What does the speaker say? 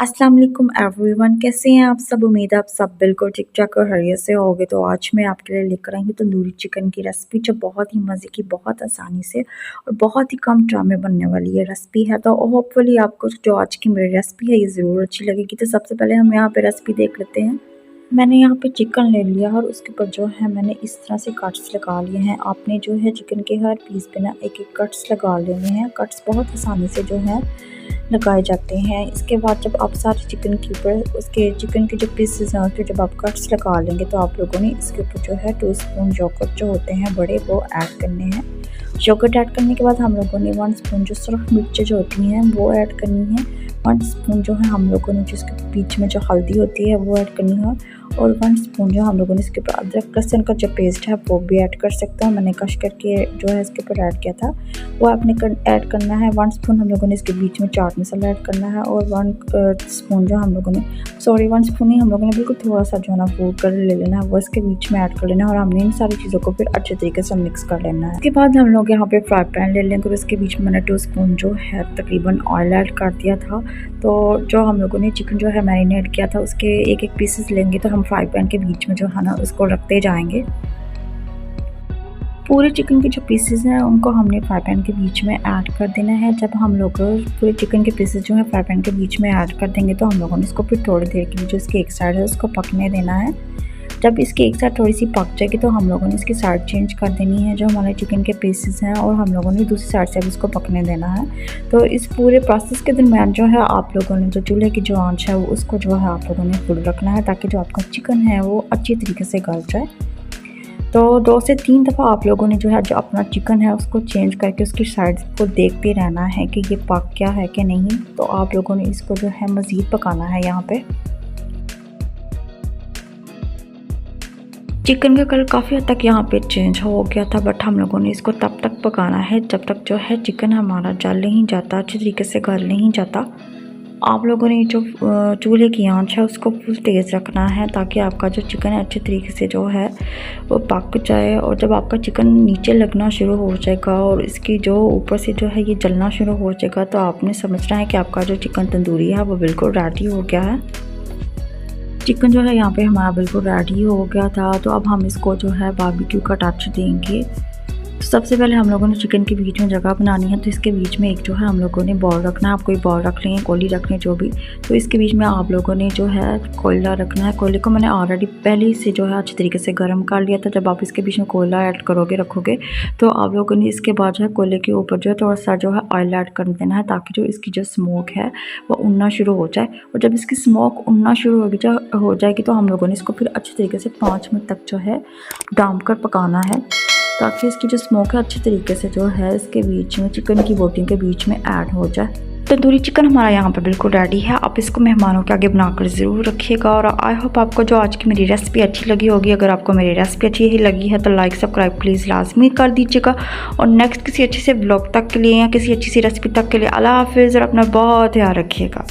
अस्सलाम वालेकुम एवरीवन, कैसे हैं आप सब। उम्मीद है आप सब बिल्कुल ठीक ठाक और खैरियत से होगे। तो आज मैं आपके लिए लेकर आई हूँ तंदूरी चिकन की रेसिपी, जो बहुत ही मज़े की, बहुत आसानी से और बहुत ही कम टाइम में बनने वाली ये रेसिपी है। तो होपफुली आपको जो आज की मेरी रेसिपी है ये ज़रूर अच्छी लगेगी। तो सबसे पहले हम यहाँ पे रेसिपी देख लेते हैं। मैंने यहाँ पे चिकन ले लिया और उसके ऊपर जो है मैंने इस तरह से कट्स लगा लिए हैं। आपने जो है चिकन के हर पीस पे ना एक एक कट्स लगा लेने हैं। कट्स बहुत आसानी से जो है लगाए जाते हैं। इसके बाद जब आप सारे चिकन के ऊपर उसके चिकन के जो पीसेस हैं उसके जब आप कट्स लगा लेंगे तो आप लोगों ने इसके ऊपर जो है 2 स्पून योगर्ट जो होते हैं बड़े वो ऐड करने हैं। योगर्ट ऐड करने के बाद हम लोगों ने 1 स्पून जो सिर्फ मिर्चें जो होती हैं वो ऐड करनी है। 1 स्पून जो है हम लोगों ने जिसके बीच में जो हल्दी होती है वो ऐड करनी है। और 1 स्पून जो हम लोगों ने इसके ऊपर अदरक लहसुन का जो पेस्ट है वो भी ऐड कर सकते हैं। मैंने कश करके जो है इसके ऊपर ऐड किया था वो आपने ऐड करना है। 1 स्पून हम लोगों ने इसके बीच में चाट मसाला ऐड करना है। और 1 स्पून जो हम लोगों ने 1 स्पून ही हम लोगों ने बिल्कुल थोड़ा सा जो है ना फूड कलर ले लेना है, वो इसके बीच में ऐड कर लेना है। और हमने इन सारी चीज़ों को फिर अच्छे तरीके से मिक्स कर लेना है। उसके बाद हम लोग यहाँ पे फ्राई पैन ले लेंगे और इसके बीच में मैंने 2 स्पून जो है तकरीबन ऑयल ऐड कर दिया था। तो जो हम लोगों ने चिकन जो है मैरिनेट किया था उसके एक एक पीसेस लेंगे तो हम फ्राई पैन के बीच में जो है ना उसको रखते जाएंगे। पूरे चिकन के जो पीसेस हैं उनको हमने फ्राई पैन के बीच में ऐड कर देना है। जब हम लोग पूरे चिकन के पीसेस जो है फ्राई पैन के बीच में ऐड कर देंगे तो हम लोगों ने इसको फिर थोड़ी देर के लिए जो इसकी एक साइड है उसको पकने देना है। जब इसकी एक साइड थोड़ी सी पक जाएगी तो हम लोगों ने इसकी साइड चेंज कर देनी है जो हमारे चिकन के पीसेस हैं, और हम लोगों ने दूसरी साइड से भी इसको पकने देना है। तो इस पूरे प्रोसेस के दरमियान जो है आप लोगों ने जो चूल्हे की जो आंच है वो उसको जो है आप लोगों ने फुल रखना है ताकि जो आपका चिकन है वो अच्छी तरीके से गल जाए। तो 2 से 3 दफ़ा आप लोगों ने जो है जो अपना चिकन है उसको चेंज करके उसकी साइड को देखते रहना है कि ये पक क्या है कि नहीं। तो आप लोगों ने इसको जो है मज़ीद पकाना है। यहाँ पे चिकन का कलर काफ़ी हद तक यहाँ पे चेंज हो गया था, बट हम लोगों ने इसको तब तक पकाना है जब तक जो है चिकन हमारा जल नहीं जाता, अच्छी तरीके से गल नहीं जाता। आप लोगों ने जो चूल्हे की आंच है उसको फुल तेज़ रखना है ताकि आपका जो चिकन है अच्छे तरीके से जो है वो पक जाए। और जब आपका चिकन नीचे लगना शुरू हो जाएगा और इसकी जो ऊपर से जो है ये जलना शुरू हो जाएगा तो आपने समझना है कि आपका जो चिकन तंदूरी है वो बिल्कुल रेडी हो गया है। चिकन जो है यहाँ पे हमारा बिल्कुल रेडी हो गया था। तो अब हम इसको जो है बारबेक्यू का टच देंगे। तो सबसे पहले हम लोगों ने चिकन के बीच में जगह बनानी है, तो इसके बीच में एक जो है हम लोगों ने बॉल रखना है। आप कोई बॉल रख लें, कोयली रख लें, जो भी। तो इसके बीच में आप लोगों ने जो है कोयला रखना है। कोयले को मैंने ऑलरेडी पहले से जो है अच्छी तरीके से गर्म कर लिया था। जब आप इसके बीच में कोयला ऐड करोगे रखोगे तो आप लोगों ने इसके बाद जो है कोयले के ऊपर जो है थोड़ा सा जो है ऑयल ऐड कर देना है ताकि जो इसकी जो स्मोक है वो उड़ना शुरू हो जाए। और जब इसकी स्मोक उड़ना शुरू हो जाएगी तो हम लोगों ने इसको फिर अच्छी तरीके से 5 मिनट तक जो है डाम कर पकाना है ताकि इसकी जो स्मोक है अच्छी तरीके से जो है इसके बीच में चिकन की बोटियों के बीच में ऐड हो जाए। तंदूरी चिकन हमारा यहाँ पे बिल्कुल रेडी है। आप इसको मेहमानों के आगे बनाकर ज़रूर रखिएगा। और आई होप आपको जो आज की मेरी रेसिपी अच्छी लगी होगी। अगर आपको मेरी रेसिपी अच्छी ही लगी है तो लाइक सब्सक्राइब प्लीज़ लाजमी कर दीजिएगा। और नेक्स्ट किसी अच्छे से ब्लॉग तक के लिए या किसी अच्छी सी रेसिपी तक के लिए अल्लाह हाफिज़ और अपना बहुत ध्यान रखिएगा।